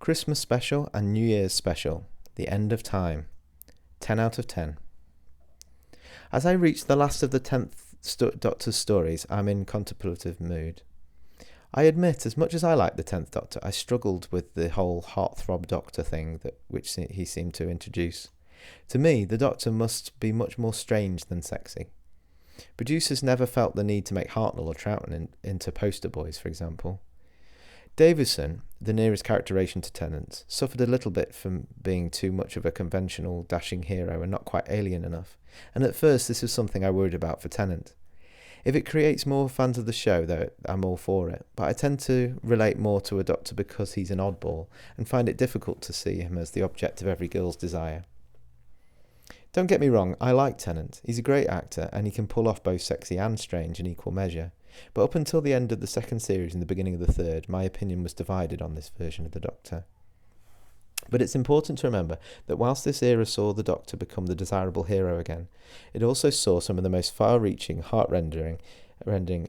Christmas special and New Year's special, The End of Time, 10 out of 10. As I reach the last of the 10th Doctor's stories, I'm in contemplative mood. I admit, as much as I like the 10th Doctor, I struggled with the whole heartthrob Doctor thing which he seemed to introduce. To me, the Doctor must be much more strange than sexy. Producers never felt the need to make Hartnell or Troughton into poster boys, for example. Davison, the nearest characterization to Tennant, suffered a little bit from being too much of a conventional, dashing hero and not quite alien enough, and at first this was something I worried about for Tennant. If it creates more fans of the show, though, I'm all for it, but I tend to relate more to a Doctor because he's an oddball, and find it difficult to see him as the object of every girl's desire. Don't get me wrong, I like Tennant. He's a great actor, and he can pull off both sexy and strange in equal measure. But up until the end of the second series and the beginning of the third, my opinion was divided on this version of the Doctor. But it's important to remember that whilst this era saw the Doctor become the desirable hero again, it also saw some of the most far-reaching, heart-rending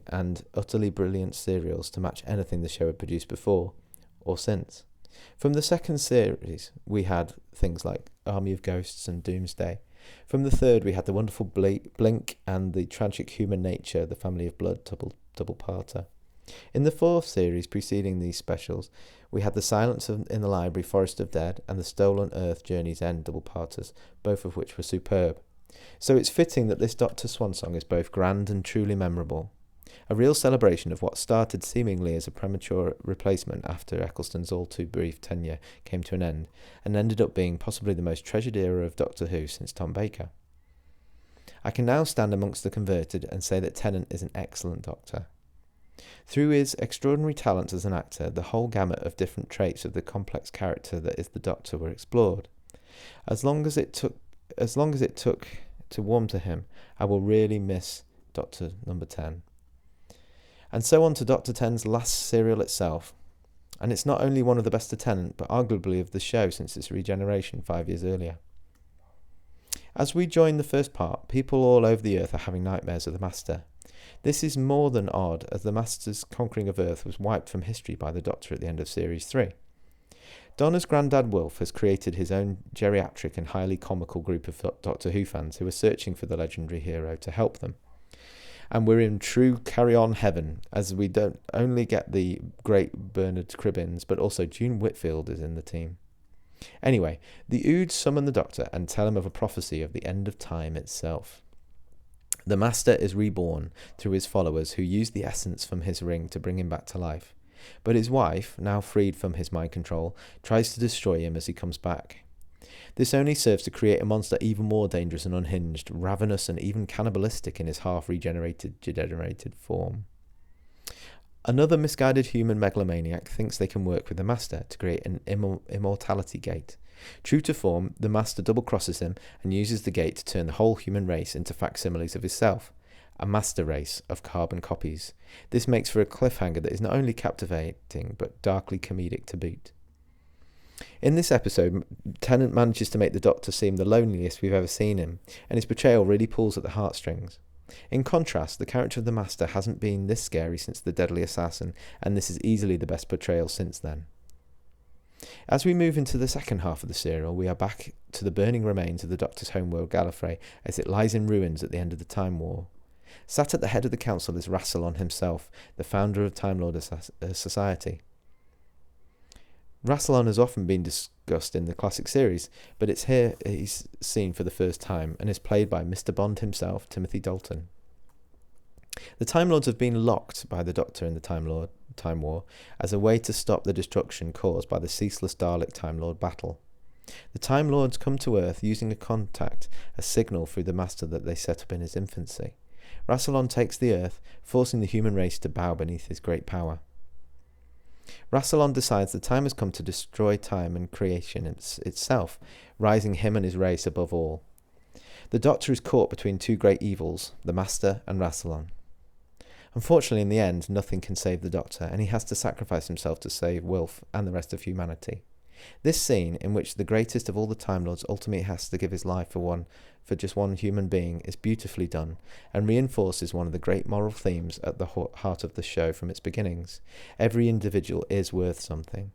and utterly brilliant serials to match anything the show had produced before or since. From the second series, we had things like Army of Ghosts and Doomsday. From the third, we had the wonderful Blink and the tragic Human Nature, The Family of Blood double-parter. In the fourth series preceding these specials, we had The Silence in the Library, Forest of Dead, and The Stolen Earth, Journey's End double-parters, both of which were superb. So it's fitting that this Doctor Swansong is both grand and truly memorable. A real celebration of what started seemingly as a premature replacement after Eccleston's all-too-brief tenure came to an end, and ended up being possibly the most treasured era of Doctor Who since Tom Baker. I can now stand amongst the converted and say that Tennant is an excellent Doctor. Through his extraordinary talents as an actor, the whole gamut of different traits of the complex character that is the Doctor were explored. As long as it took to warm to him, I will really miss Doctor number 10. And so on to Doctor 10's last serial itself. And it's not only one of the best of Tennant, but arguably of the show since its regeneration 5 years earlier. As we join the first part, people all over the Earth are having nightmares of the Master. This is more than odd, as the Master's conquering of Earth was wiped from history by the Doctor at the end of Series 3. Donna's granddad Wilf has created his own geriatric and highly comical group of Doctor Who fans who are searching for the legendary hero to help them. And we're in true carry-on heaven, as we don't only get the great Bernard Cribbins, but also June Whitfield is in the team. Anyway, the Oods summon the Doctor and tell him of a prophecy of the end of time itself. The Master is reborn through his followers who use the essence from his ring to bring him back to life. But his wife, now freed from his mind control, tries to destroy him as he comes back. This only serves to create a monster even more dangerous and unhinged, ravenous and even cannibalistic in his half-regenerated, degenerated form. Another misguided human megalomaniac thinks they can work with the Master to create an immortality gate. True to form, the Master double-crosses him and uses the gate to turn the whole human race into facsimiles of himself, a master race of carbon copies. This makes for a cliffhanger that is not only captivating, but darkly comedic to boot. In this episode, Tennant manages to make the Doctor seem the loneliest we've ever seen him, and his portrayal really pulls at the heartstrings. In contrast, the character of the Master hasn't been this scary since The Deadly Assassin, and this is easily the best portrayal since then. As we move into the second half of the serial, we are back to the burning remains of the Doctor's homeworld Gallifrey as it lies in ruins at the end of the Time War. Sat at the head of the council is Rassilon himself, the founder of Time Lord Society. Rassilon has often been discussed in the classic series, but it's here he's seen for the first time and is played by Mr. Bond himself, Timothy Dalton. The Time Lords have been locked by the Doctor in the Time War as a way to stop the destruction caused by the ceaseless Dalek Time Lord battle. The Time Lords come to Earth using a signal through the Master that they set up in his infancy. Rassilon takes the Earth, forcing the human race to bow beneath his great power. Rassilon decides the time has come to destroy time and creation itself, rising him and his race above all. The Doctor is caught between two great evils, the Master and Rassilon. Unfortunately, in the end, nothing can save the Doctor, and he has to sacrifice himself to save Wilf and the rest of humanity. This scene, in which the greatest of all the Time Lords ultimately has to give his life for just one human being, is beautifully done, and reinforces one of the great moral themes at the heart of the show from its beginnings. Every individual is worth something.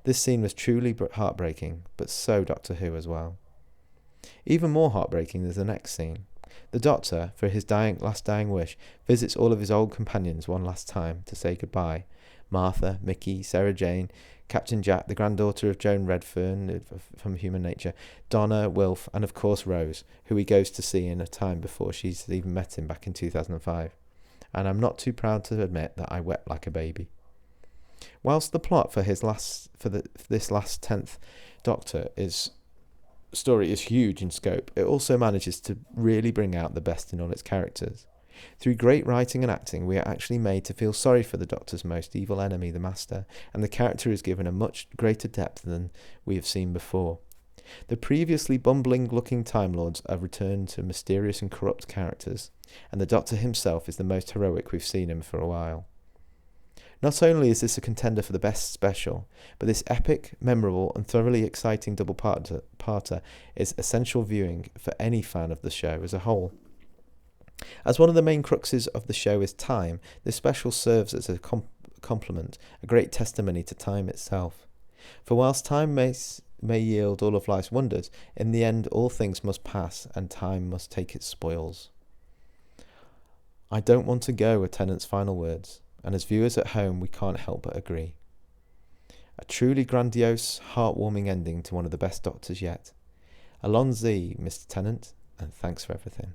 This scene was truly heartbreaking, but so Doctor Who as well. Even more heartbreaking is the next scene. The Doctor, for his last dying wish, visits all of his old companions one last time to say goodbye. Martha, Mickey, Sarah Jane, Captain Jack, the granddaughter of Joan Redfern from Human Nature, Donna, Wilf, and of course Rose, who he goes to see in a time before she's even met him back in 2005. And I'm not too proud to admit that I wept like a baby. Whilst the plot for this last 10th Doctor story is huge in scope, it also manages to really bring out the best in all its characters. Through great writing and acting, we are actually made to feel sorry for the Doctor's most evil enemy, the Master, and the character is given a much greater depth than we have seen before. The previously bumbling-looking Time Lords are returned to mysterious and corrupt characters, and the Doctor himself is the most heroic we've seen him for a while. Not only is this a contender for the best special, but this epic, memorable, and thoroughly exciting double-parter is essential viewing for any fan of the show as a whole. As one of the main cruxes of the show is time, this special serves as a complement, a great testimony to time itself. For whilst time may yield all of life's wonders, in the end all things must pass and time must take its spoils. I don't want to go are Tennant's final words, and as viewers at home we can't help but agree. A truly grandiose, heartwarming ending to one of the best Doctors yet. Allons-y, Mr. Tennant, and thanks for everything.